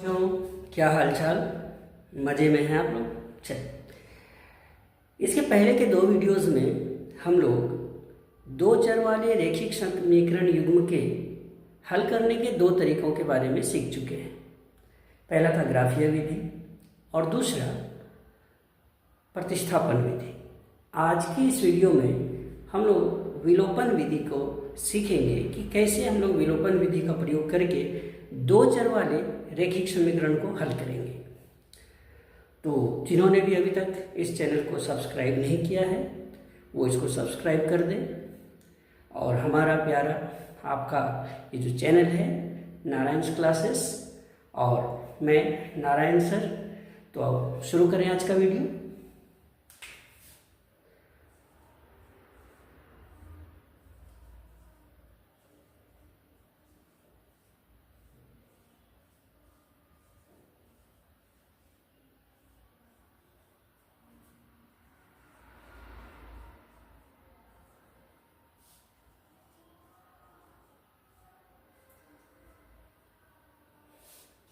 जो क्या हालचाल, मज़े में हैं आप लोग। चल, इसके पहले के दो वीडियोस में हम लोग दो चर वाले रैखिक समीकरण युग्म के हल करने के दो तरीकों के बारे में सीख चुके हैं। पहला था ग्राफीय विधि और दूसरा प्रतिस्थापन विधि। आज की इस वीडियो में हम लोग विलोपन विधि को सीखेंगे कि कैसे हम लोग विलोपन विधि का प्रयोग करके दो चर वाले रैखिक समीकरण को हल करेंगे। तो जिन्होंने भी अभी तक इस चैनल को सब्सक्राइब नहीं किया है वो इसको सब्सक्राइब कर दें। और हमारा प्यारा आपका ये जो चैनल है नारायण क्लासेस और मैं नारायण सर, तो अब शुरू करें आज का वीडियो।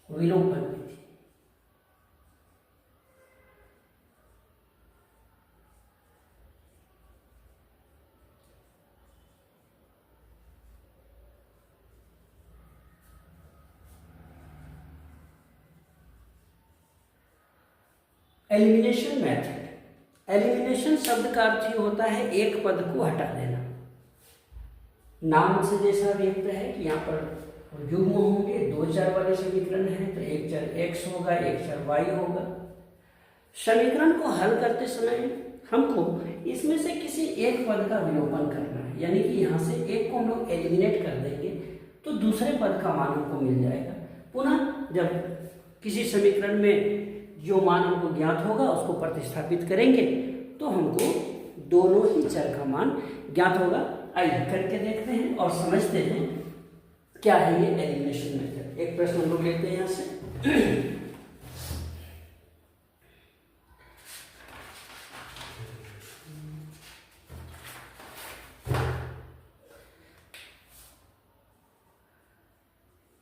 विलोपन विधि। Elimination method. एलिमिनेशन शब्द का अर्थ ही होता है एक पद को हटा देना। नाम से जैसा व्यक्त है कि यहाँ पर युग्म होंगे, दो चर वाले समीकरण है तो एक चर x होगा, एक चर y होगा। समीकरण को हल करते समय हमको इसमें से किसी एक पद का विलोपन करना है, यानी कि यहाँ से एक को हम लोग एलिमिनेट कर देंगे तो दूसरे पद का मान हमको मिल जाएगा। पुनः जब किसी समीकरण में जो मान हमको ज्ञात होगा उसको प्रतिस्थापित करेंगे तो हमको दोनों ही चर का मान ज्ञात होगा। आइए करके देखते हैं और समझते हैं क्या है ये एलिमिनेशन मेथड। एक प्रश्न हम लोग लेते हैं यहाँ से।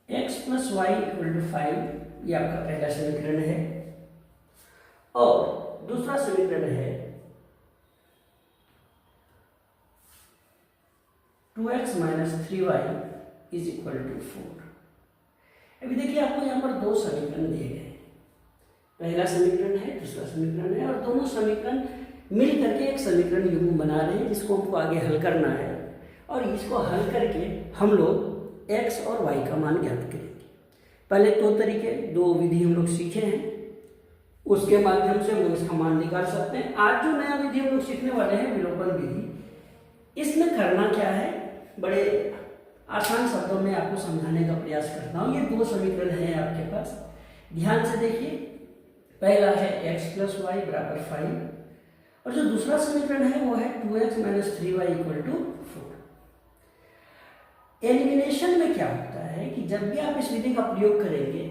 x + y = 5, ये आपका पहला समीकरण है। और दूसरा समीकरण है 2x - 3y = 4। अभी देखिए आपको यहाँ पर दो समीकरण दिए गए हैं। पहला समीकरण है, दूसरा समीकरण है, और दोनों समीकरण मिल करके एक समीकरण युग्म बना रहे हैं जिसको हमको आगे हल करना है। और इसको हल करके हम लोग x और y का मान ज्ञात करेंगे। पहले दो तरीके, दो विधि हम लोग सीखे हैं, उसके माध्यम से हम लोग इसका मान निकाल सकते हैं। आज जो नया विधि हम लोग सीखने वाले हैं विलोपन विधि, इसमें करना क्या है, बड़े आसान शब्दों में आपको समझाने का प्रयास करता हूँ। ये दो समीकरण हैं आपके पास, ध्यान से देखिए। पहला है x + y = 5 और जो दूसरा समीकरण है वो है 2x - 3y = 4। एलिमिनेशन में क्या होता है कि जब भी आप इस विधि का प्रयोग करेंगे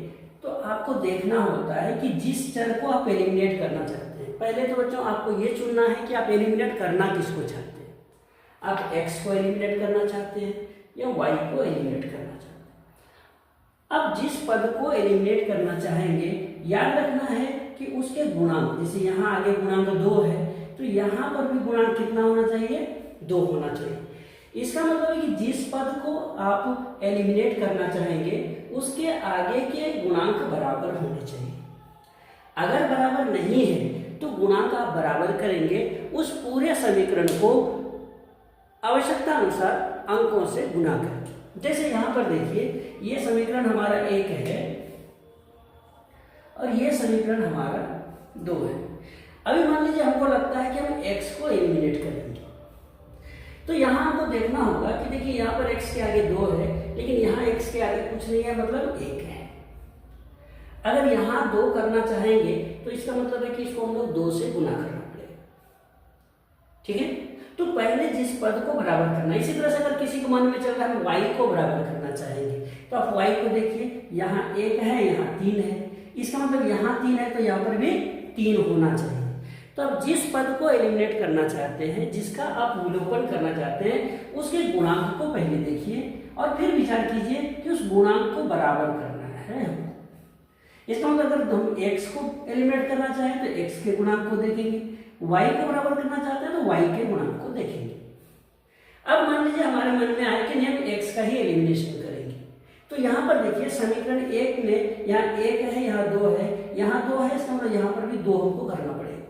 तो आपको देखना होता है कि जिस चर को आप एलिमिनेट करना चाहते हैं, पहले तो बच्चों आपको ये चुनना है कि आप एलिमिनेट करना किसको चाहते हैं। आप x को एलिमिनेट करना चाहते हैं या y को एलिमिनेट करना चाहते हैं। अब जिस पद को एलिमिनेट करना चाहेंगे, याद रखना है कि उसके गुणांक, जैसे यहाँ आगे गुणांक 2 है तो यहाँ पर भी गुणांक कितना होना चाहिए, 2 होना चाहिए। इसका मतलब है कि जिस पद को आप एलिमिनेट करना चाहेंगे उसके आगे के गुणांक बराबर होने चाहिए। अगर बराबर नहीं है तो गुणांक आप बराबर करेंगे, उस पूरे समीकरण को आवश्यकता अनुसार अंकों से गुना करके। जैसे यहाँ पर देखिए, ये समीकरण हमारा 1 है और ये समीकरण हमारा 2 है। अभी मान लीजिए हमको लगता है कि हम x को एलिमिनेट करेंगे, तो यहाँ हमको देखना होगा कि देखिए यहाँ पर x के आगे 2 है लेकिन यहाँ x के आगे कुछ नहीं है, मतलब 1 है। अगर यहाँ 2 करना चाहेंगे तो इसका मतलब है कि इसको हम लोग 2 से गुना करना पड़ेगा। ठीक है, तो पहले जिस पद को बराबर करना। इसी तरह से अगर किसी को मन में चल रहा है हम y को बराबर करना चाहेंगे तो आप y को देखिए, यहाँ 1 है, यहाँ 3 है, इसका मतलब यहाँ 3 है तो यहाँ पर भी 3 होना चाहिए। तो अब जिस पद को एलिमिनेट करना चाहते हैं, जिसका आप विलोपन करना चाहते हैं, उसके गुणांक को पहले देखिए और फिर विचार कीजिए कि उस गुणांक को बराबर करना है। इसका मतलब अगर हम x को एलिमिनेट करना चाहें तो x के गुणांक को देखेंगे, y को बराबर करना चाहते हैं तो y के गुणांक को देखेंगे। अब मान लीजिए हमारे मन में आए कि नहीं हम x का ही एलिमिनेशन करेंगे, तो यहाँ पर देखिए समीकरण 1 में यहाँ 1 है, यहाँ 2 है, यहाँ 2 है, इसका मतलब यहाँ पर भी 2 हमको करना पड़ेगा।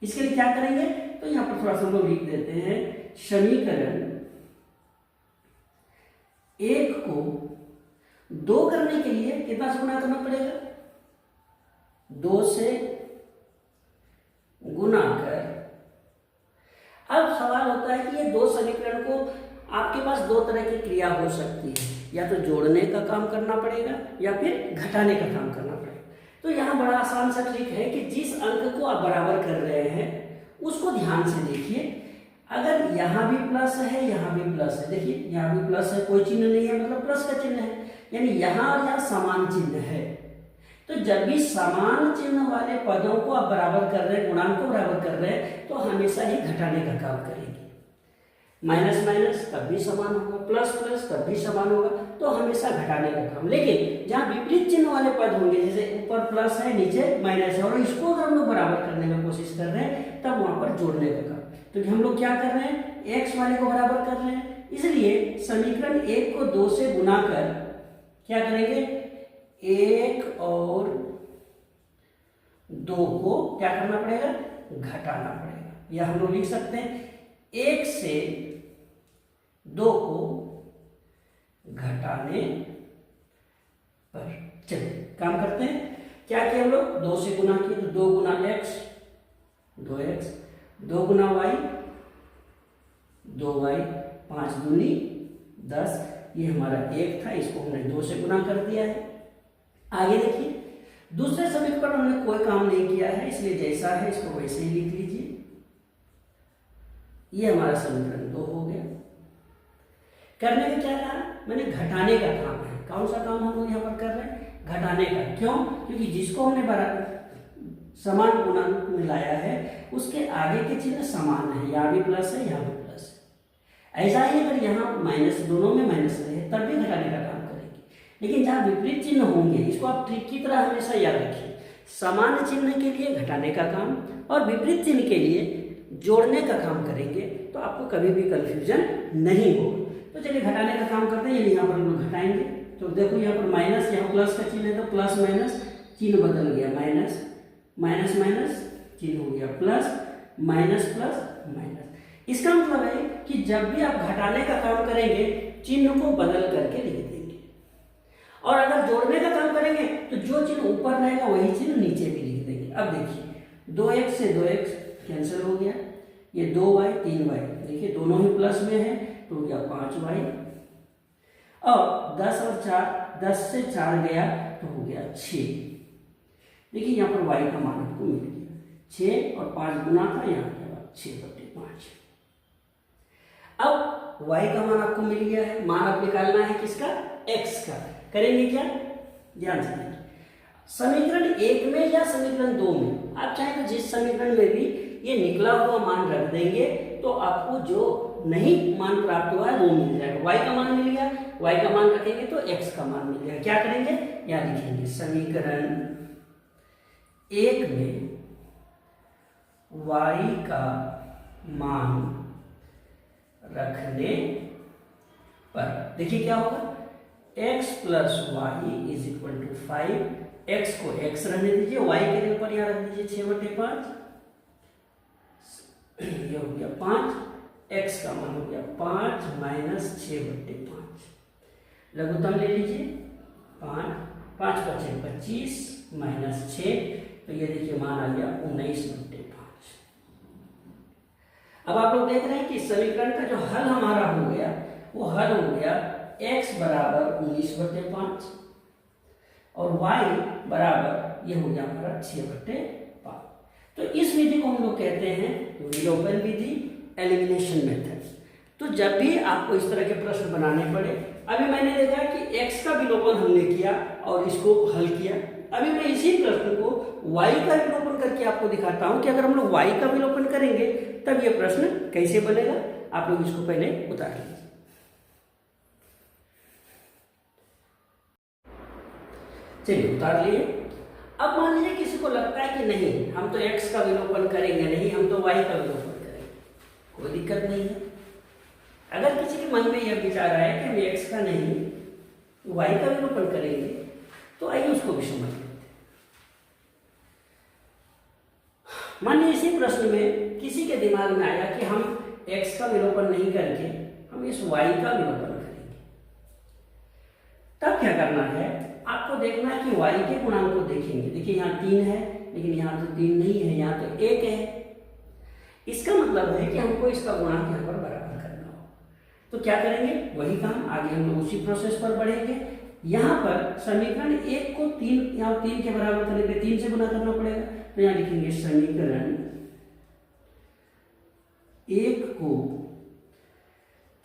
इसके लिए क्या करेंगे, तो यहाँ पर थोड़ा सा हम लोग लिख देते हैं, समीकरण 1 को 2 करने के लिए कितना से गुणा करना पड़ेगा, 2 से गुणा कर। अब सवाल होता है कि ये 2 समीकरण को आपके पास 2 तरह की क्रिया हो सकती है, या तो जोड़ने का काम करना पड़ेगा या फिर घटाने का काम करना पड़ेगा। तो यहाँ बड़ा आसान सा ट्रिक है कि जिस अंक को आप बराबर कर रहे हैं उसको ध्यान से देखिए। अगर यहाँ भी प्लस है, यहाँ भी प्लस है, देखिए यहाँ भी प्लस है, कोई चिन्ह नहीं है, मतलब प्लस का चिन्ह है, यानी यहाँ और यहाँ समान चिन्ह है। तो जब भी समान चिन्ह वाले पदों को आप बराबर कर रहे हैं, गुणांक को बराबर कर रहे हैं, तो हमेशा ही घटाने का काम करेंगे। माइनस माइनस तब भी समान होगा, प्लस प्लस तब भी समान होगा, तो हमेशा घटाने का काम। लेकिन जहाँ विपरीत चिन्ह वाले पद होंगे, जैसे ऊपर प्लस है नीचे माइनस है, और इसको अगर हम लोग बराबर करने की कोशिश कर रहे हैं, तब वहां पर जोड़ने का काम। तो हम लोग क्या कर रहे हैं, एक्स वाले को बराबर कर रहे हैं, इसलिए समीकरण 1 को 2 से गुना कर क्या करेंगे, 1 और 2 को क्या करना पड़ेगा, घटाना पड़ेगा। या हम लोग लिख सकते हैं 1 से 2 को घटाने पर। चलिए काम करते हैं, क्या किया हम लोग, 2 से गुना किए तो 2 गुना x 2x, 2 गुना y 2y, 5 दूनी 10, ये हमारा 1 था, इसको हमने 2 से गुना कर दिया है। आगे देखिए, दूसरे समीकरण पर हमने कोई काम नहीं किया है, इसलिए जैसा है इसको वैसे ही लिख लीजिए। ये हमारा समीकरण 2 हो गया। करने का क्या कहा, मैंने घटाने का काम है। कौन सा काम हम लोग यहाँ पर कर रहे हैं, घटाने का। क्यों, क्योंकि जिसको हमने बराबर समान गुणांक में लाया है उसके आगे के चिन्ह समान है, यहाँ भी प्लस है, यहाँ भी प्लस है। ऐसा ही अगर यहाँ माइनस, दोनों में माइनस रहे तब भी घटाने का काम करेंगे। लेकिन जहाँ विपरीत चिन्ह होंगे, इसको आप ट्रिक की तरह हमेशा याद रखिए, समान चिन्ह के लिए घटाने का काम और विपरीत चिन्ह के लिए जोड़ने का काम करेंगे, तो आपको कभी भी कंफ्यूजन नहीं होगा। तो चलिए घटाने का काम करते हैं, यहाँ पर हम लोग घटाएंगे। तो देखो यहाँ पर माइनस, यहाँ प्लस का चिन्ह है, तो प्लस माइनस चिन्ह बदल गया, माइनस माइनस माइनस चिन्ह हो गया प्लस, माइनस प्लस माइनस। इसका मतलब है कि जब भी आप घटाने का काम करेंगे चिन्ह को बदल करके लिख देंगे, और अगर जोड़ने का काम करेंगे तो जो चिन्ह ऊपर रहेगा वही चिन्ह नीचे भी लिख देंगे। अब देखिए 2x से 2x कैंसिल हो गया, ये 2y 3y, देखिए दोनों ही प्लस में है, तो हो गया 5y, और 10 और 4, 10 से 4 गया तो हो गया 6। देखिए यहाँ पर y का मान आपको मिल गया, 6 और 5 गुना था, यहाँ क्या 6/5। अब y का मान आपको मिल गया है, मान आप निकालना है किसका, x का। करेंगे क्या, ध्यान से देखिए, समीकरण 1 में या समीकरण 2 में, आप चाहें तो जिस समीकरण में भी ये निकला हुआ मान रख देंगे तो आपको जो नहीं मान प्राप्त हुआ है वो मिल जाएगा। y का मान मिल गया, y का मान रखेंगे तो x का मान मिल जाएगा। क्या करेंगे, यहाँ लिखेंगे समीकरण 1 में y का मान रखने पर देखिए क्या होगा, x plus y is equal to 5, x को x रहने दीजिए, y के जगह पर यहाँ रख दीजिए 6/5, ये हो गया 5, x का मान हो गया 5 माइनस 6/5, लघुत्तम ले लीजिए 5, 5 × 6 25 माइनस 6, तो ये देखिए मान आ गया 19/5। अब आप लोग देख रहे हैं कि समीकरण का जो हल हमारा हो गया वो हल हो गया x बराबर 19/5 और y बराबर ये हो गया हमारा 6/5। तो इस विधि को हम लोग कहते हैं विलोपन विधि, एलिमिनेशन मेथड। तो जब भी आपको इस तरह के प्रश्न बनाने पड़े, अभी मैंने देखा कि x का विलोपन हमने किया और इसको हल किया, अभी मैं इसी प्रश्न को y का विलोपन करके आपको दिखाता हूं कि अगर हम लोग y का विलोपन करेंगे तब ये प्रश्न कैसे बनेगा। आप लोग इसको पहले उतार लीजिए। चलिए उतार लिए। अब मान लीजिए किसी को लगता है कि नहीं हम तो x का विलोपन करेंगे नहीं, हम तो y का विलोपन करेंगे, कोई दिक्कत नहीं है। अगर किसी के मन में यह विचार आया कि हम x का नहीं y का विलोपन करेंगे, तो आइए उसको भी समझ लेते हैं। मान लीजिए इसी प्रश्न में किसी के दिमाग में आया कि हम x का विलोपन नहीं करके हम इस y का विलोपन करेंगे। तब क्या करना है, आपको देखना है कि y के गुणांक को देखेंगे। देखिए यहाँ 3 है, लेकिन यहाँ तो 3 नहीं है, यहाँ तो 1 है। इसका मतलब है कि हमको इसका गुणांक यहाँ पर बराबर करना हो। तो क्या करेंगे, वही काम आगे हम लोग उसी प्रोसेस पर बढ़ेंगे। यहाँ पर समीकरण 1 को 3 यहाँ 3 के बराबर करने के लिए 3 से गुना करना पड़ेगा। तो यहाँ लिखेंगे समीकरण 1 को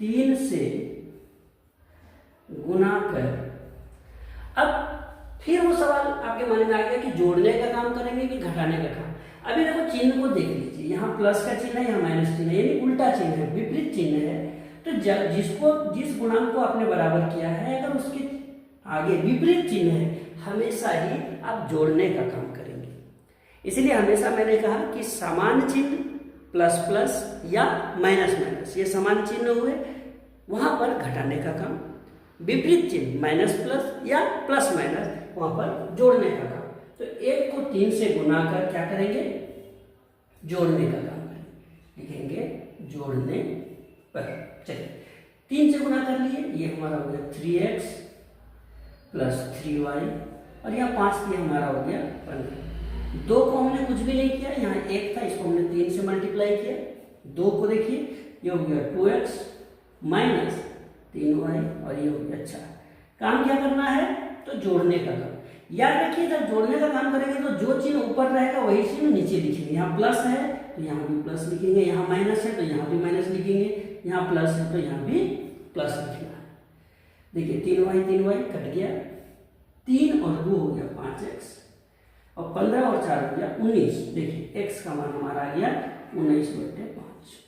3 से गुना कर। अब फिर वो सवाल आपके मन में आ गया कि जोड़ने का काम करेंगे कि घटाने का काम। अभी देखो चिन्ह को देख लीजिए, यहाँ प्लस का चिन्ह है, यहाँ माइनस चिन्ह है, यानी उल्टा चिन्ह है, विपरीत चिन्ह है। तो जिस गुणांक को आपने बराबर किया है, अगर उसके आगे विपरीत चिन्ह है, हमेशा ही आप जोड़ने का काम करेंगे। इसलिए हमेशा मैंने कहा कि समान चिन्ह प्लस प्लस या माइनस माइनस, ये समान चिन्ह हुए, वहां पर घटाने का काम। विपरीत चिन्ह माइनस प्लस या प्लस माइनस, वहां पर जोड़ने का काम। तो 1 को 3 से गुना कर क्या करेंगे, जोड़ने का काम करेंगे। लिखेंगे जोड़ने पर। चलिए 3 से गुना कर लिए, ये हमारा हो गया 3x प्लस 3y, और यहाँ 5 की हमारा हो गया 15। 2 को हमने कुछ भी नहीं किया, यहाँ 1 था, इसको हमने 3 से मल्टीप्लाई किया। 2 को देखिए, ये हो गया 2x माइनस 3y, और ये हो गया 4। काम क्या करना है, तो जोड़ने का काम। याद रखिए जब जोड़ने का काम करेंगे तो जो चिन्ह ऊपर रहेगा वही चिन्ह नीचे लिखेंगे। यहाँ प्लस है तो यहाँ भी प्लस लिखेंगे, यहाँ माइनस है तो यहाँ भी माइनस लिखेंगे, यहाँ प्लस है तो यहाँ भी प्लस लिखना है। देखिए 3y कट गया, 3 और 2 हो गया 5x, और 15 और 4 हो गया 19। देखिए x का मान हमारा आ गया 19/5।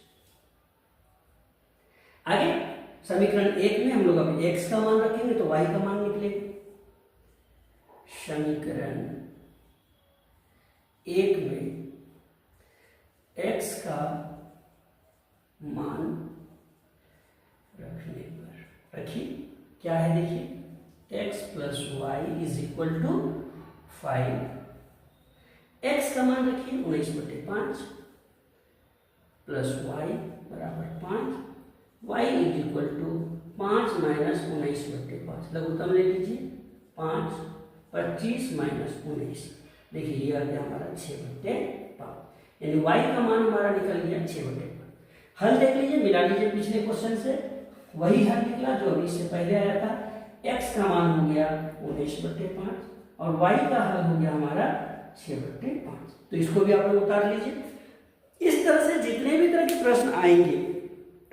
आगे समीकरण 1 में हम लोग अभी x का मान रखेंगे तो y का मान निकलेगा। समीकरण 1 में x का मान रखने पर रखिए क्या है, देखिए x plus y is equal to 5। x का मान रखिए 19/5 प्लस वाई बराबर 5, y is equal to 5 minus 19/5। लघुत्तम ले लीजिए, 5 25 माइनस 19। देखिए ये आ गया हमारा 6/5, यानी y का मान हमारा निकल गया 6/5। हल देख लीजिए, मिला लीजिए पिछले क्वेश्चन से, वही हल निकला जो अभी इससे पहले आया था। x का मान हो गया 19/5 और y का हल हो गया हमारा 6/5। तो इसको भी आप लोग उतार लीजिए। इस तरह से जितने भी तरह के प्रश्न आएंगे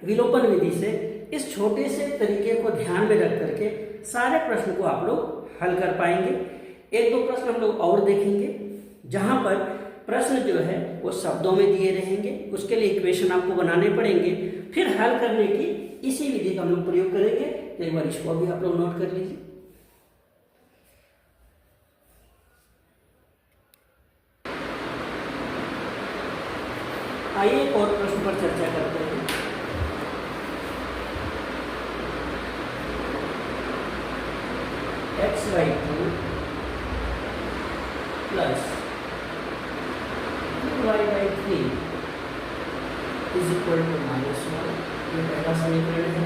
विलोपन विधि से, इस छोटे से तरीके को ध्यान में रख करके सारे प्रश्न को आप लोग हल कर पाएंगे। 1-2 प्रश्न हम लोग और देखेंगे जहां पर प्रश्न जो है वो शब्दों में दिए रहेंगे, उसके लिए इक्वेशन आपको बनाने पड़ेंगे, फिर हल करने की इसी विधि का हम लोग प्रयोग करेंगे। तो एक बार इसको भी आप लोग नोट कर लीजिए। आइए एक और प्रश्न पर चर्चा करते हैं। x/2 plus 2y/3 is equal to -1। ये पहला समीकरण है।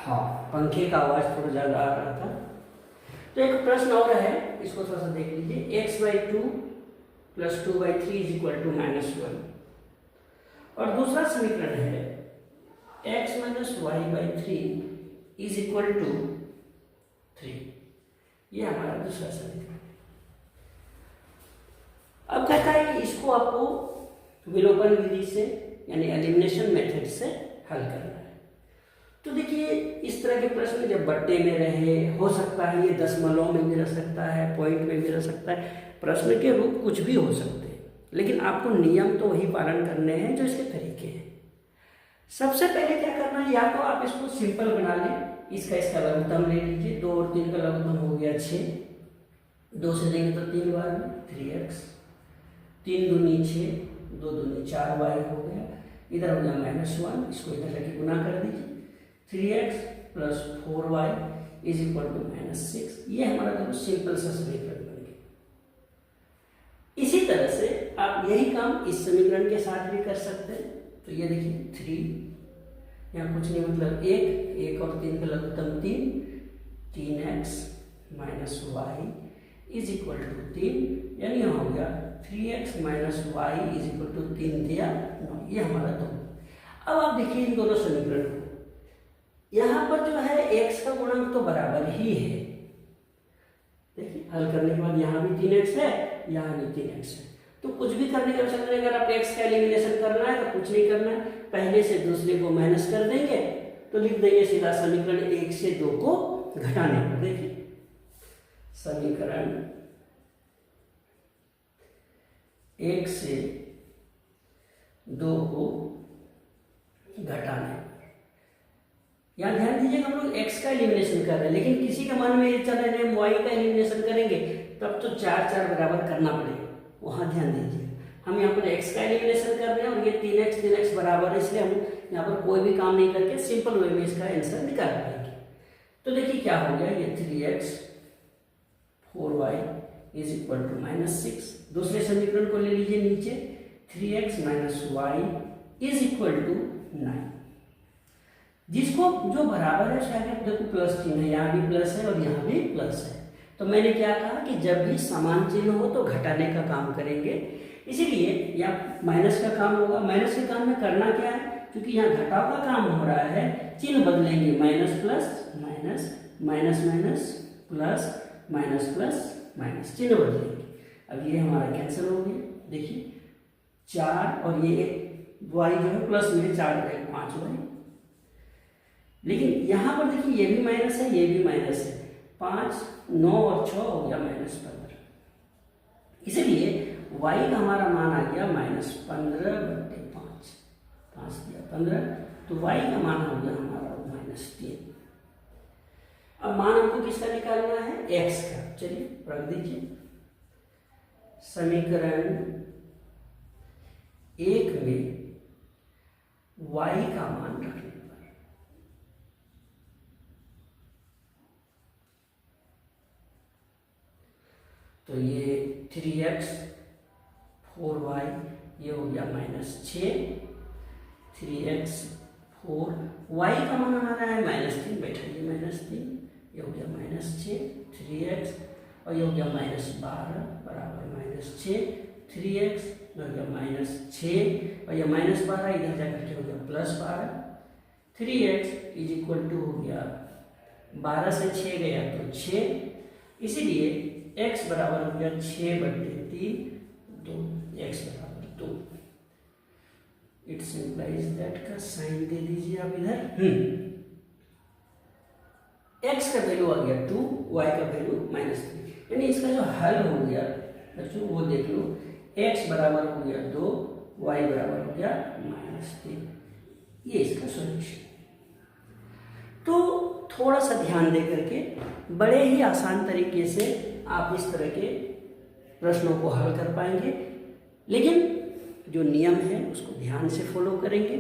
हाँ, पंखे का आवाज थोड़ा ज्यादा आ रहा था। तो एक प्रश्न और है, इसको थोड़ा सा देख लीजिए। x/2 plus 2/3 is equal to -1, और दूसरा समीकरण है x minus y/3 is equal to 3। ये हमारा दूसरा समीकरण है। अब कहता है कि इसको आपको विलोपन विधि से यानी एलिमिनेशन मेथड से हल करना है। तो देखिए इस तरह के प्रश्न जब बट्टे में रहे, हो सकता है ये दशमलव में भी रह सकता है, पॉइंट में भी रह सकता है, प्रश्न के रूप कुछ भी हो सकते हैं, लेकिन आपको नियम तो वही पालन करने हैं जो इसके तरीके हैं। सबसे पहले क्या करना है, या तो आप इसको सिंपल बना लें, इसका लघुत्तम ले लीजिए। 2 और 3 का लघुत्तम हो गया 6, 2 से देंगे तो 3 बार में 3x, 3 दूनी 6, 2 दूनी 4y हो गया। इधर हो गया -1, इसको इधर लेके गुना कर दीजिए। 3x plus 4y is equal to -6। ये हमारा देखो सिंपल सा समीकरण बन गया। इसी तरह से आप यही काम इस समीकरण के साथ भी कर सकते हैं। तो ये देखिए 3, यहाँ कुछ नहीं मतलब 1 और 3 का लघुत्तम 3x minus y is equal to 3, यानी यहाँ हो गया 3x minus y is equal to 3 दिया 9। ये हमारा 2। अब आप देखिए इन दोनों समीकरण को, यहाँ पर जो है x का गुणांक तो बराबर ही है। देखिए हल करने के बाद यहाँ भी 3x है, यहाँ भी 3x है, तो कुछ भी करने की आवश्यकता नहीं। अगर आप x का एलिमिनेशन करना है तो कुछ नहीं करना है, पहले से दूसरे को माइनस कर देंगे तो लिख देंगे सीधा समीकरण 1 से 2 को घटाने पर। देखिए समीकरण 1 से 2 को घटाने, यहाँ ध्यान दीजिएगा हम लोग x का एलिमिनेशन कर रहे हैं, लेकिन किसी के मन में ये चल रहे हैं y का एलिमिनेशन करेंगे तब तो 4 बराबर करना पड़ेगा, वहाँ ध्यान दीजिए। हम यहाँ पर x का एलिमिनेशन कर रहे हैं और ये 3x बराबर है, इसलिए हम यहाँ पर कोई भी काम नहीं करके सिंपल वे में इसका आंसर निकाल पाएंगे। तो देखिए क्या हो गया, ये 3x 4y is equal to -6। दूसरे समीकरण को ले लीजिए नीचे, 3x minus y is equal to 9, जिसको जो बराबर है शायद देखो प्लस चिन्ह है, यहाँ भी प्लस है और यहाँ भी प्लस है। तो मैंने क्या कहा कि जब भी समान चिन्ह हो तो घटाने का काम करेंगे, इसीलिए यहाँ माइनस का काम होगा। माइनस के काम में करना क्या है, क्योंकि यहाँ घटाव का काम हो रहा है, चिन्ह बदलेंगे, minus plus minus, minus minus plus, minus plus minus, चिन्ह बदलेंगे। अब ये हमारा कैंसिल हो गया। देखिए 4 और ये वाई जो है प्लस में 4 रहेगा 5y, लेकिन यहाँ पर देखिए ये भी माइनस है, ये भी माइनस है, 5 9 और 6 हो गया -15। इसलिए y का हमारा मान आ गया -15/5, 5 दिया 15, तो y का मान हो गया हमारा -3। अब मान हमको किसका निकालना है, x का। चलिए रख दीजिए समीकरण 1 में y का मान रखने पर, तो ये 3x 4y ये हो गया -6, 3x 4 y का मान हमारा है -3, बैठाइए -3, ये हो गया -6 3x और ये हो गया -12 बराबर -6, 3x हो गया -6 और ये -12 इधर जाकर के हो गया +12, 3x इज इक्वल टू हो गया 12 से 6 गया तो 6, इसीलिए x बराबर हो गया 6/3, 2, x बराबर 2। इट्स इम्प्लाइज दैट का साइन दे दीजिए आप इधर। x का वैल्यू आ गया 2, y का वैल्यू -3, यानी इसका जो हल हो गया बच्चों वो देख लो, x बराबर हो गया 2, y बराबर हो गया -3, ये इसका सॉल्यूशन। तो थोड़ा सा ध्यान दे करके बड़े ही आसान तरीके से आप इस तरह के प्रश्नों को हल कर पाएंगे, लेकिन जो नियम है उसको ध्यान से फॉलो करेंगे,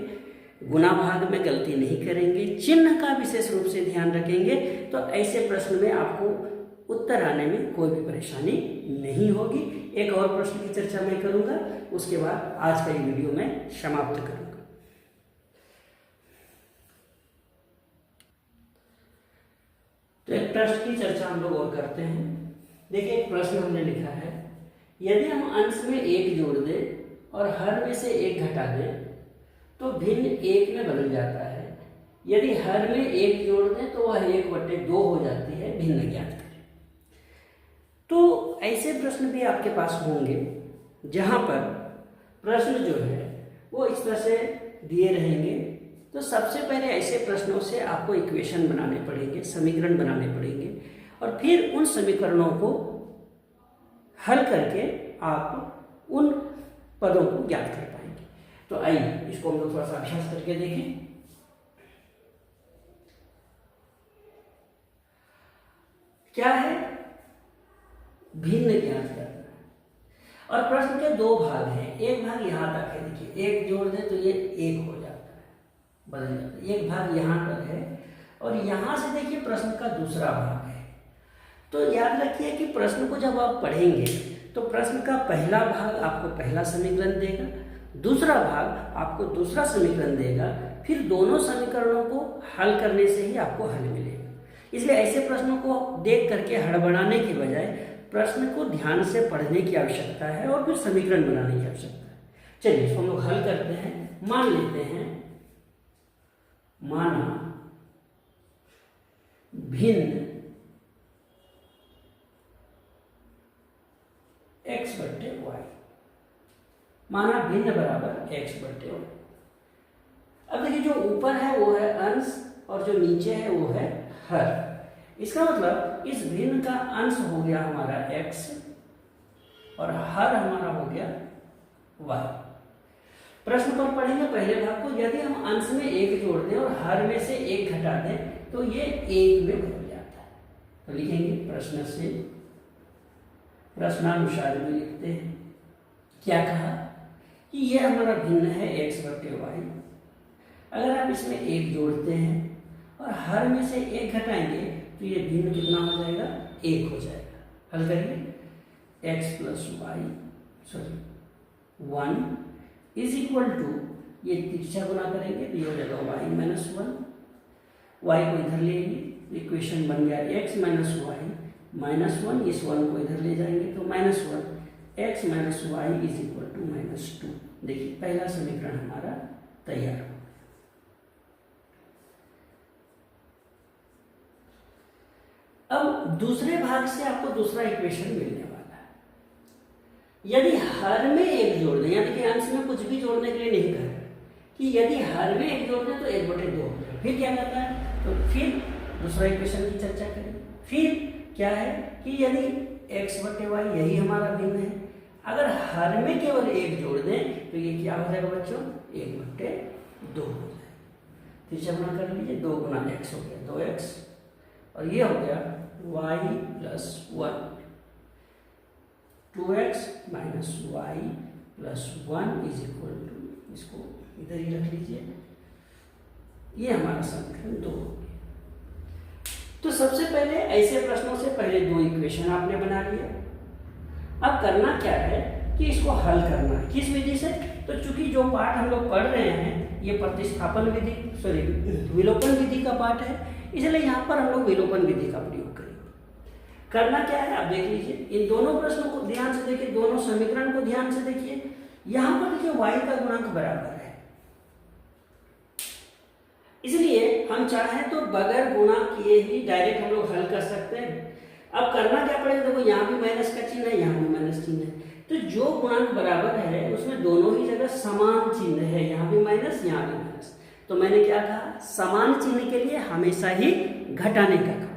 गुना भाग में गलती नहीं करेंगे, चिन्ह का विशेष रूप से ध्यान रखेंगे, तो ऐसे प्रश्न में आपको उत्तर आने में कोई भी परेशानी नहीं होगी। एक और प्रश्न की चर्चा मैं करूंगा, उसके बाद आज का ये वीडियो मैं समाप्त करूंगा। तो एक प्रश्न की चर्चा हम लोग और करते हैं। देखिए एक प्रश्न हमने लिखा है, यदि हम अंश में 1 जोड़ दें और हर में से 1 घटा दें तो भिन्न 1 में बदल जाता है। यदि हर में 1 जोड़ दें तो वह 1/2 हो जाती है, भिन्न ज्ञात करें। तो ऐसे प्रश्न भी आपके पास होंगे जहां पर प्रश्न जो है वो इस तरह से दिए रहेंगे। तो सबसे पहले ऐसे प्रश्नों से आपको इक्वेशन बनाने पड़ेंगे, समीकरण बनाने पड़ेंगे, और फिर उन समीकरणों को हल करके आप उन पदों को ज्ञात कर पाएंगे। तो आइए इसको हम लोग थोड़ा सा अभ्यास करके देखें। क्या है? भिन्न ज्ञात करना। और प्रश्न के दो भाग हैं। एक भाग यहाँ तक है, देखिए एक जोड़ दे तो ये एक हो जाता है, बदल जाता है। एक भाग यहाँ पर है और यहाँ से देखिए प्रश्न का दूसरा भाग है। तो याद रखिए कि प्रश्न को जब आप पढ़ेंगे तो प्रश्न का पहला भाग आपको पहला समीकरण देगा, दूसरा भाग आपको दूसरा समीकरण देगा, फिर दोनों समीकरणों को हल करने से ही आपको हल मिलेगा। इसलिए ऐसे प्रश्नों को देख करके हड़बड़ाने के बजाय प्रश्न को ध्यान से पढ़ने की आवश्यकता है और फिर समीकरण बनाने की आवश्यकता है। चलिए इसको हम लोग हल करते हैं। मान लेते हैं, माना भिन्न x बट्टे वाई, माना भिन्न बराबर x बट्टे वाई। अब देखिए जो ऊपर है वो है अंश और जो नीचे है वो है हर। इसका मतलब इस भिन्न का अंश हो गया हमारा x और हर हमारा हो गया y। प्रश्न पर पढ़ेंगे पहले भाग को। यदि हम अंश में एक जोड़ दें और हर में से एक घटा दें तो ये एक में बदल जाता है। तो लिखेंगे प्रश्न से, प्रश्नानुसार में लिखते हैं। क्या कहा कि ये हमारा भिन्न है x बटे वाई। अगर आप इसमें एक जोड़ते हैं और हर में से एक घटाएंगे तो ये भिन्न कितना हो जाएगा? एक हो जाएगा। हल करिए। x plus y sorry 1 is equal to, ये तिरछा गुना करेंगे तो ये हो जाएगा वाई माइनस 1। वाई को इधर लेंगे, इक्वेशन बन गया x माइनस वाई माइनस 1। इस 1 को इधर ले जाएंगे तो minus 1 x minus y is equal to minus 2। देखिए पहला समीकरण हमारा तैयार हो। अब दूसरे भाग से आपको दूसरा इक्वेशन मिलने वाला है। यदि हर में एक जोड़ दें, यानी कि अंश में कुछ भी जोड़ने के लिए नहीं कहा कि यदि हर में एक जोड़ दें तो 1/2 हो जाए। फिर क्या करता है? तो फिर दूसरा इक्वेशन की चर्चा करें। फिर क्या है कि यदि x बटे वाई यही हमारा भिन्न है, अगर हर में केवल एक जोड़ दें तो ये क्या हो जाएगा बच्चों? 1/2 हो जाएगा। तिरछा गुना कर लीजिए, 2 गुना x हो गया 2x और ये हो गया y plus 1। 2x minus y plus 1 is equal to, इसको इधर ही रख लीजिए, ये हमारा समीकरण 2 हो गया। तो सबसे पहले ऐसे प्रश्नों से पहले दो इक्वेशन आपने बना लिया। अब करना क्या है कि इसको हल करना है। किस विधि से? तो चूंकि जो पाठ हम लोग पढ़ रहे हैं ये प्रतिस्थापन विधि सॉरी विलोपन विधि का पाठ है, इसलिए यहाँ पर हम लोग विलोपन विधि का प्रयोग करेंगे। करना क्या है आप देख लीजिए। इन दोनों प्रश्नों को ध्यान से देखिए, दोनों समीकरण को ध्यान से देखिए। यहाँ पर देखिए y का गुणांक बराबर है, इसलिए हम चाहें तो बगैर गुणा किए ही डायरेक्ट हम लोग हल कर सकते हैं। अब करना क्या पड़ेगा? देखो यहाँ भी माइनस का चिन्ह है, यहाँ भी माइनस चिन्ह है, तो जो गुणांक बराबर है उसमें दोनों ही जगह समान चिन्ह है, यहाँ भी माइनस यहाँ भी माइनस। तो मैंने क्या कहा? समान चिन्ह के लिए हमेशा ही घटाने का काम।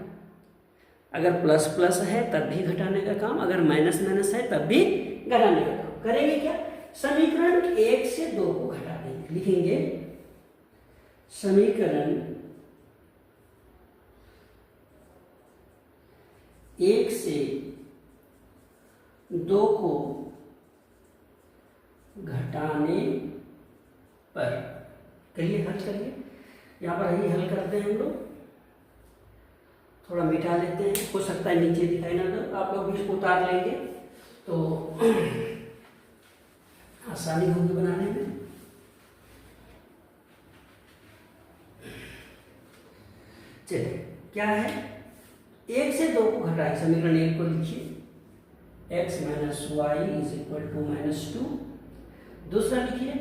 अगर प्लस प्लस है तब भी घटाने का काम, अगर माइनस माइनस है तब भी घटाने का काम। करेंगे क्या? समीकरण 1 से 2 को घटा देंगे। लिखेंगे समीकरण 1 से 2 को घटाने पर, कहिए हल करिए। यहाँ पर यही हल करते हैं हम लोग, थोड़ा मिटा लेते हैं, हो सकता है नीचे दिखाई ना दो, आप लोग भी इसको उतार लेंगे तो आसानी होगी बनाने में। चलिए क्या है? 1 से 2 को घटाए, समीकरण 1 को लिखिए x minus y is equal to minus 2। दूसरा लिखिए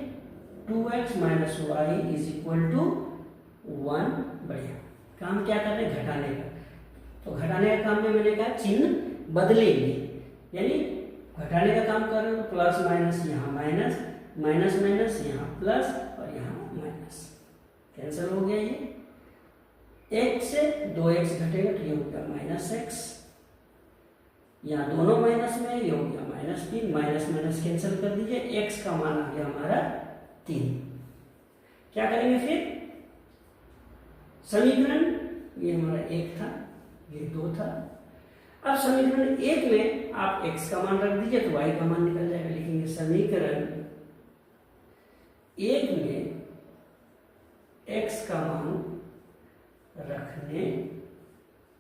2x minus y is equal to 1। बढ़िया काम क्या कर रहे हैं? घटाने का। तो घटाने का काम में मैंने कहा चिन्ह बदलेंगे, यानी घटाने का काम कर रहे हो तो प्लस माइनस यहाँ माइनस, माइनस माइनस यहाँ प्लस और यहाँ माइनस, कैंसिल हो गया। ये 1 से 2x घटेगा तो ये हो गया माइनस x, यहाँ दोनों माइनस में, ये हो गया -3, माइनस माइनस कैंसिल कर दीजिए, x का मान आ गया हमारा 3। क्या करेंगे फिर, समीकरण ये हमारा 1 था, ये 2 था। अब समीकरण 1 में आप x का मान रख दीजिए तो y का मान निकल जाएगा। लिखेंगे समीकरण 1 में x का मान रखने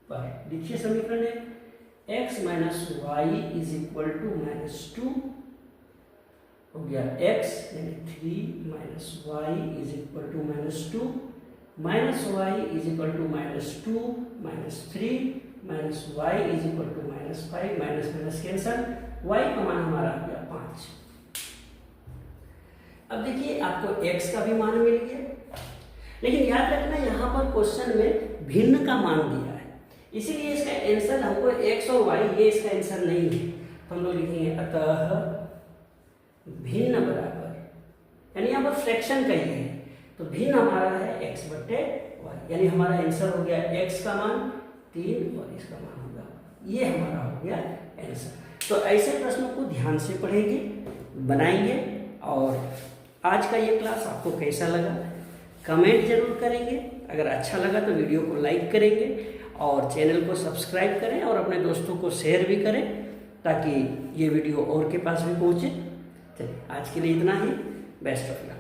पर, देखिए समीकरण 1, x minus y is equal to -2 हो गया x, यानी 3 minus y is equal to -2, minus y is equal to -2 -3 minus y is equal to -5, minus minus cancel, y का मान हमारा आ गया 5। अब देखिए आपको x का भी मान मिल गया, लेकिन याद रखना यहाँ पर क्वेश्चन में भिन्न का मान दिया है, इसीलिए इसका आंसर हमको x और y, ये इसका आंसर नहीं है। तो हम लोग लिखेंगे अतः भिन्न बराबर, यानी यहाँ पर फ्रैक्शन का ही है, तो भिन्न हमारा है x बटे y, यानी हमारा आंसर हो गया x का मान 3 और इसका मान होगा, ये हमारा हो गया आंसर। तो ऐसे प्रश्नों को ध्यान से पढ़ेंगे, बनाएंगे। और आज का ये क्लास आपको कैसा लगा कमेंट जरूर करेंगे, अगर अच्छा लगा तो वीडियो को लाइक करेंगे और चैनल को सब्सक्राइब करें और अपने दोस्तों को शेयर भी करें ताकि ये वीडियो और के पास भी पहुँचे। चलिए आज के लिए इतना ही, बेस्ट ऑफ लक।